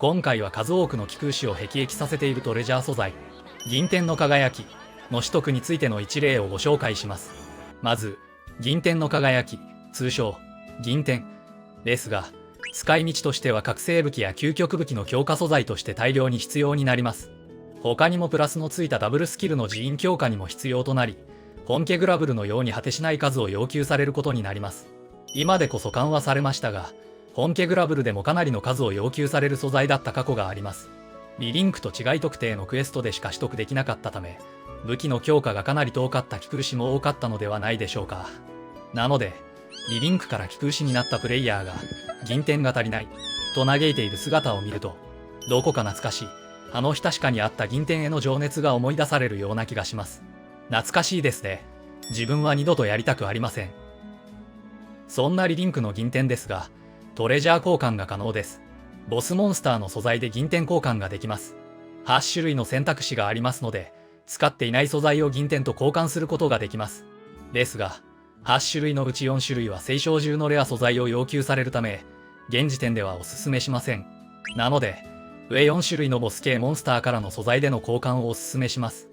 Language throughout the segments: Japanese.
今回は数多くの貴空種を辟易させているトレジャー素材、銀天の輝きの取得についての一例をご紹介します。まず、銀天の輝き、通称、銀天ですが、使い道としては覚醒武器や究極武器の強化素材として大量に必要になります。他にもプラスのついたダブルスキルの人員強化にも必要となり、本家グラブルのように果てしない数を要求されることになります。今でこそ緩和されましたが、本家グラブルでもかなりの数を要求される素材だった過去があります。リリンクと違い特定のクエストでしか取得できなかったため、武器の強化がかなり遠かった貴空種も多かったのではないでしょうか。なので、リリンクから貴空種になったプレイヤーが、銀天が足りない、と嘆いている姿を見ると、どこか懐かしい、あの日確かにあった銀天への情熱が思い出されるような気がします。懐かしいですね。自分は二度とやりたくありません。そんなリリンクの銀天ですが、トレジャー交換が可能です。ボスモンスターの素材で銀天交換ができます。8種類の選択肢がありますので、使っていない素材を銀天と交換することができます。ですが、8種類のうち4種類は聖書中のレア素材を要求されるため、現時点ではおすすめしません。なので、上4種類のボス系モンスターからの素材での交換をおすすめします。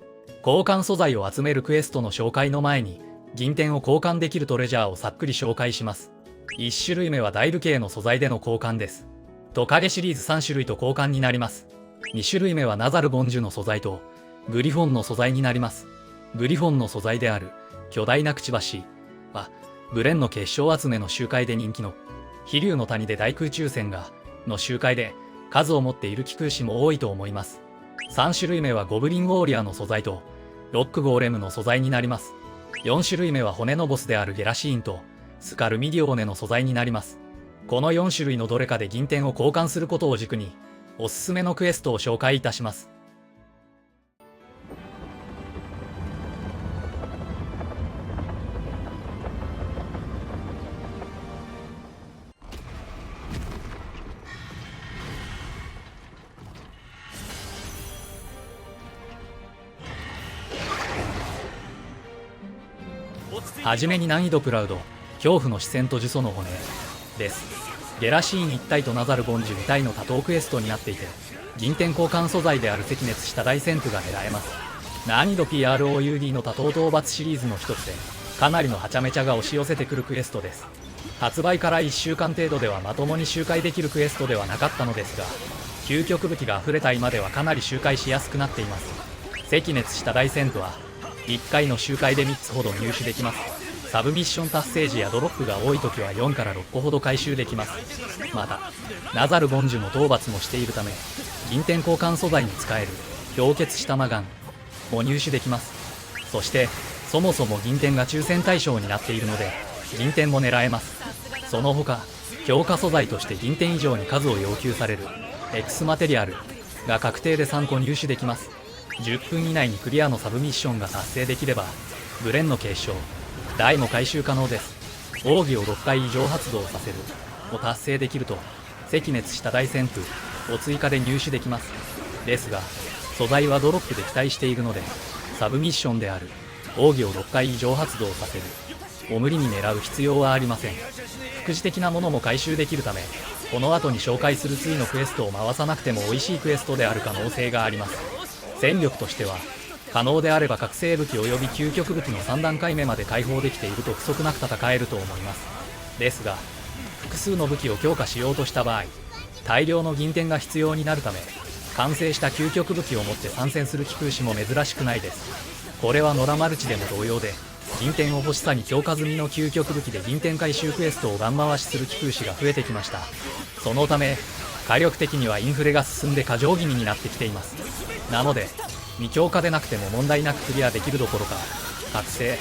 交換素材を集めるクエストの紹介の前に、銀天を交換できるトレジャーをさっくり紹介します。1種類目はダイル系の素材での交換です。トカゲシリーズ3種類と交換になります。2種類目はナザル・ボンジュの素材とグリフォンの素材になります。グリフォンの素材である巨大なくちばしはブレンの結晶集めの集会で人気の飛竜の谷で大空中戦がの集会で数を持っている貴空種も多いと思います。3種類目はゴブリン・ウォーリアーの素材とロック・ゴーレムの素材になります。4種類目は骨のボスであるゲラシーンとスカルミディオーネの素材になります。この4種類のどれかで銀天を交換することを軸に、おすすめのクエストを紹介いたします。はじめに難易度クラウド、恐怖の視線と呪詛の骨です。ゲラシーン1体とナザル・ボンジュ2体の多頭クエストになっていて、銀天交換素材である赤熱した大戦譜が狙えます。難易度 PROUD の多頭討伐シリーズの一つで、かなりのはちゃめちゃが押し寄せてくるクエストです。発売から1週間程度ではまともに周回できるクエストではなかったのですが、究極武器が溢れた今ではかなり周回しやすくなっています。赤熱した大戦譜は、1回の周回で3つほど入手できます。サブミッション達成時やドロップが多い時は4から6個ほど回収できます。また、ナザル・ボンジュの討伐もしているため、銀天交換素材に使える氷結したマガンも入手できます。そして、そもそも銀天が抽選対象になっているので、銀天も狙えます。その他、強化素材として銀天以上に数を要求される X マテリアルが確定で3個入手できます。10分以内にクリアのサブミッションが達成できれば、ブレンの結晶、台も回収可能です。奥義を6回以上発動させるを達成できると、赤熱した大旋風を追加で入手できます。ですが、素材はドロップで期待しているので、サブミッションである奥義を6回以上発動させるを無理に狙う必要はありません。副次的なものも回収できるため、この後に紹介する次のクエストを回さなくても美味しいクエストである可能性があります。戦力としては、可能であれば覚醒武器及び究極武器の3段階目まで解放できていると不足なく戦えると思います。ですが、複数の武器を強化しようとした場合、大量の銀天が必要になるため、完成した究極武器を持って参戦する貴空種も珍しくないです。これは野良マルチでも同様で、銀天を欲しさに強化済みの究極武器で銀天回収クエストをガン回しする貴空種が増えてきました。そのため、火力的にはインフレが進んで過剰気味になってきています。なので、未強化でなくても問題なくクリアできるどころか、覚醒、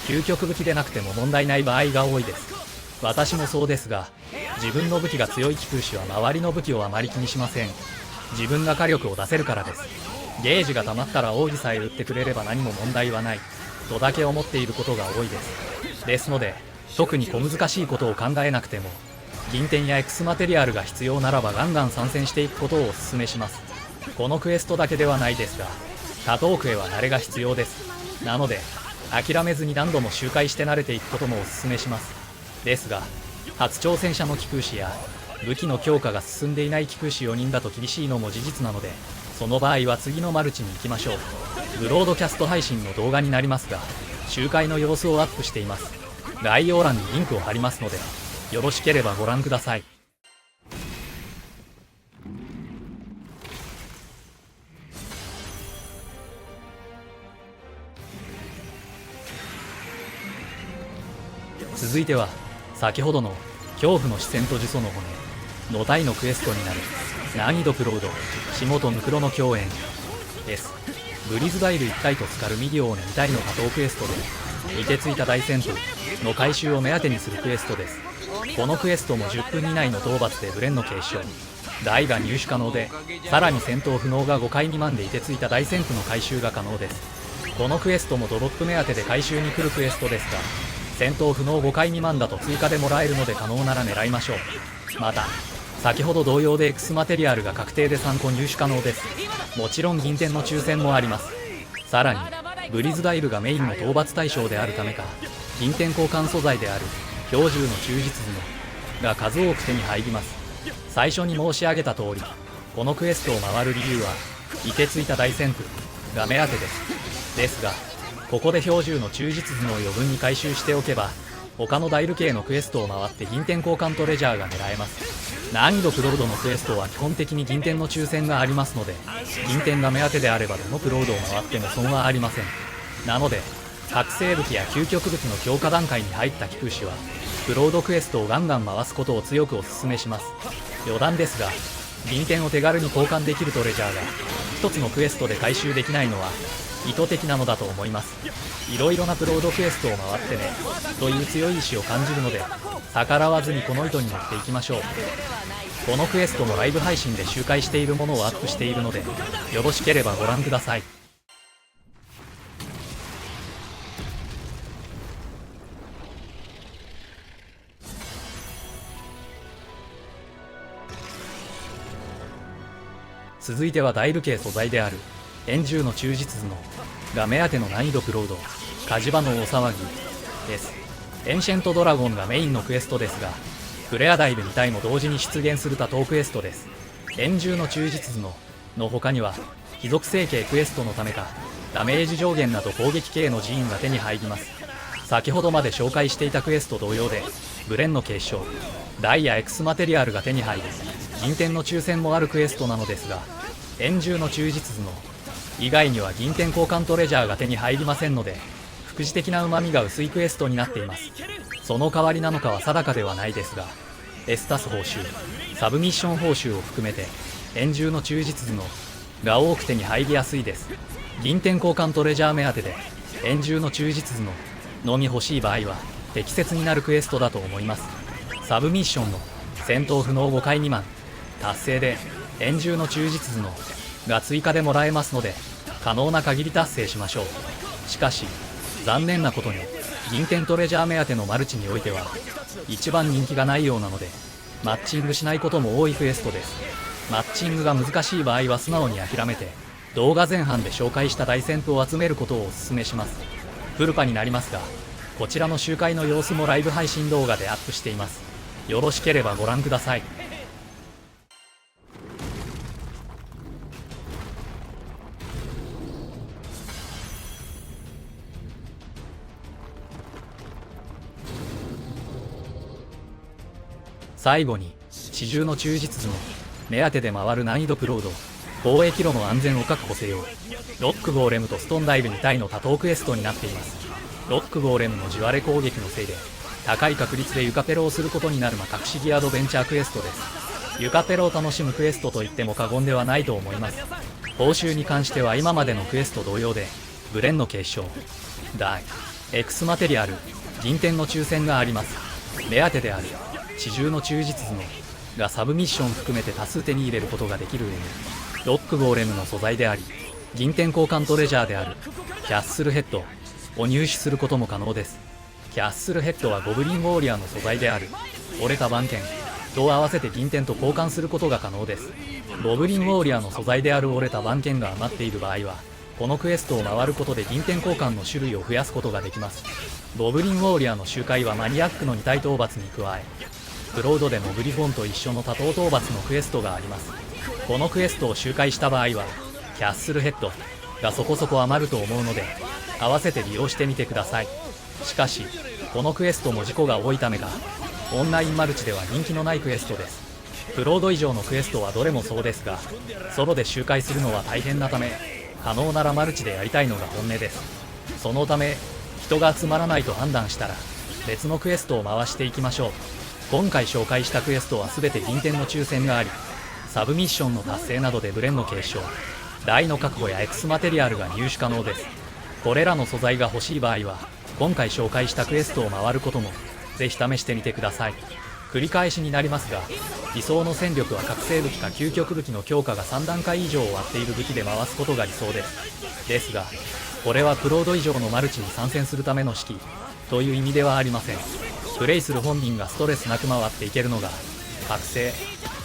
究極武器でなくても問題ない場合が多いです。私もそうですが、自分の武器が強い貴空種は周りの武器をあまり気にしません。自分が火力を出せるからです。ゲージが溜まったら奥義さえ打ってくれれば何も問題はない、とだけ思っていることが多いです。ですので、特に小難しいことを考えなくても、銀天や X マテリアルが必要ならばガンガン参戦していくことをお勧めします。このクエストだけではないですが、多頭クエは慣れが必要です。なので、諦めずに何度も周回して慣れていくこともお勧めします。ですが、初挑戦者の貴空種や武器の強化が進んでいない騎空士4人だと厳しいのも事実なので、その場合は次のマルチに行きましょう。ブロードキャスト配信の動画になりますが、集会の様子をアップしています。概要欄にリンクを貼りますので、よろしければご覧ください。続いては、先ほどの恐怖の視線と呪詛の骨の体のクエストになる難易度プロード下とムクロの共演です。ブリズダイル一体と浸かるミディオーネ2体の多頭クエストで、凍てついた大旋風の回収を目当てにするクエストです。このクエストも10分以内の討伐でブレンの継承大が入手可能で、さらに戦闘不能が5回未満で凍てついた大旋風の回収が可能です。このクエストもドロップ目当てで回収に来るクエストですが、戦闘不能5回未満だと追加でもらえるので可能なら狙いましょう。また先ほど同様で X マテリアルが確定で3個入手可能です。もちろん銀天の抽選もあります。さらにブリズダイルがメインの討伐対象であるためか、銀天交換素材である標銃の忠実頭脳が数多く手に入ります。最初に申し上げた通り、このクエストを回る理由は凍てついた大旋風が目当てです。ですがここで標銃の忠実頭脳を余分に回収しておけば、他のダイル系のクエストを回って銀天交換トレジャーが狙えます。難易度プロードのクエストは基本的に銀天の抽選がありますので、銀天が目当てであればどのプロードを回っても損はありません。なので覚醒武器や究極武器の強化段階に入った騎空士はプロードクエストをガンガン回すことを強くお勧めします。余談ですが、銀天を手軽に交換できるトレジャーが一つのクエストで回収できないのは意図的なのだと思います。いろいろなプロードクエストを回ってねという強い意志を感じるので、逆らわずにこの意図に乗っていきましょう。このクエストもライブ配信で周回しているものをアップしているので、よろしければご覧ください。続いてはダイル系素材である円柱の忠実頭脳が目当ての難易度プロード火事場の大騒ぎです。エンシェントドラゴンがメインのクエストですが、フレアダイル2体も同時に出現する多頭クエストです。円柱の忠実頭脳の他には貴族成系クエストのためか、ダメージ上限など攻撃系の寺院が手に入ります。先ほどまで紹介していたクエスト同様で、ブレンの継承ダイヤ X マテリアルが手に入り、銀天の抽選もあるクエストなのですが、円柱の忠実頭脳以外には銀天交換トレジャーが手に入りませんので、副次的な旨味が薄いクエストになっています。その代わりなのかは定かではないですが、エスタス報酬サブミッション報酬を含めて円柱の忠実頭脳が多く手に入りやすいです。銀天交換トレジャー目当てで円柱の忠実頭脳のみ欲しい場合は適切になるクエストだと思います。サブミッションの戦闘不能5回未満達成で円柱の忠実頭脳が追加でもらえますので、可能な限り達成しましょう。しかし残念なことに銀天トレジャー目当てのマルチにおいては一番人気がないようなので、マッチングしないことも多いクエストです。マッチングが難しい場合は素直に諦めて、動画前半で紹介した大旋風を集めることをお勧めします。フルパになりますが、こちらの集会の様子もライブ配信動画でアップしています。よろしければご覧ください。最後に四重の忠実頭脳目当てで回る難易度プロード交易路の安全を確保せよ。ロックゴーレムとストンダイル2体の多頭クエストになっています。ロックゴーレムの地割れ攻撃のせいで高い確率でユカペロをすることになる隠しギアドベンチャークエストです。ユカペロを楽しむクエストと言っても過言ではないと思います。報酬に関しては今までのクエスト同様で、ブレンの継承ダイ X マテリアル銀天の抽選があります。目当てである四重の忠実頭脳がサブミッション含めて多数手に入れることができる上に、ロックゴーレムの素材であり銀天交換トレジャーであるキャッスルヘッドを入手することも可能です。キャッスルヘッドはゴブリンウォーリアーの素材である折れた番剣と合わせて銀天と交換することが可能です。ゴブリンウォーリアーの素材である折れた番剣が余っている場合は、このクエストを回ることで銀天交換の種類を増やすことができます。ゴブリンウォーリアーの周回はマニアックの2体討伐に加え、クロードでもグリフォンと一緒の多頭討伐のクエストがあります。このクエストを周回した場合はキャッスルヘッドがそこそこ余ると思うので、合わせて利用してみてください。しかしこのクエストも事故が多いためか、オンラインマルチでは人気のないクエストです。クロード以上のクエストはどれもそうですが、ソロで周回するのは大変なため、可能ならマルチでやりたいのが本音です。そのため人が集まらないと判断したら別のクエストを回していきましょう。今回紹介したクエストは全て銀天の抽選があり、サブミッションの達成などでブレンの継承、台の確保や X マテリアルが入手可能です。これらの素材が欲しい場合は今回紹介したクエストを回ることもぜひ試してみてください。繰り返しになりますが、理想の戦力は覚醒武器か究極武器の強化が3段階以上を割っている武器で回すことが理想です。ですがこれはクロード以上のマルチに参戦するための式という意味ではありません。プレイする本人がストレスなく回っていけるのが覚醒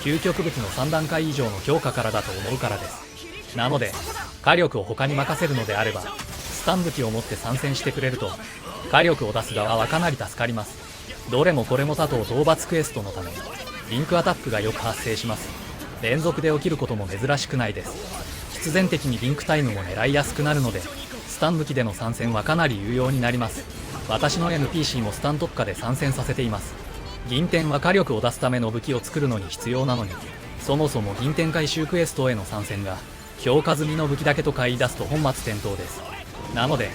究極武器の3段階以上の強化からだと思うからです。なので火力を他に任せるのであればスタン武器を持って参戦してくれると火力を出す側はかなり助かります。どれもこれも多頭討伐クエストのためリンクアタックがよく発生します。連続で起きることも珍しくないです。必然的にリンクタイムも狙いやすくなるので、スタン武器での参戦はかなり有用になります。私の NPC もスタン特化で参戦させています。銀天は火力を出すための武器を作るのに必要なのに、そもそも銀天回収クエストへの参戦が強化済みの武器だけと買い出すと本末転倒です。なので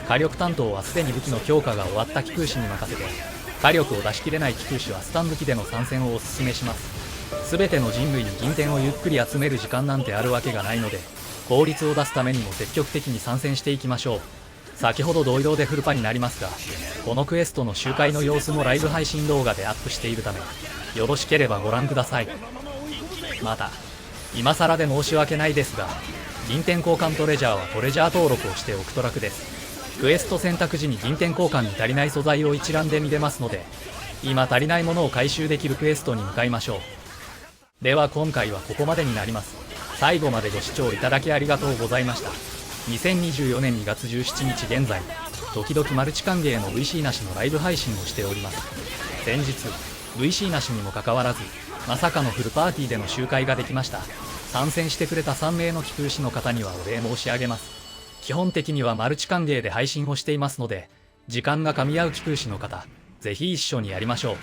火力担当はすでに武器の強化が終わった機空士に任せて、火力を出し切れない機空士はスタン武器での参戦をお勧めします。全ての人類に銀天をゆっくり集める時間なんてあるわけがないので、効率を出すためにも積極的に参戦していきましょう。先ほど同様でフルパになりますが、このクエストの周回の様子もライブ配信動画でアップしているため、よろしければご覧ください。また今更で申し訳ないですが、銀天交換トレジャーはトレジャー登録をしておくと楽です。クエスト選択時に銀天交換に足りない素材を一覧で見れますので、今足りないものを回収できるクエストに向かいましょう。では今回はここまでになります。最後までご視聴いただきありがとうございました。2024年2月17日現在、時々マルチ歓迎の VC なしのライブ配信をしております。先日 VC なしにもかかわらず、まさかのフルパーティーでの集会ができました。参戦してくれた3名の機空士の方にはお礼申し上げます。基本的にはマルチ歓迎で配信をしていますので、時間が噛み合う機空士の方、ぜひ一緒にやりましょう。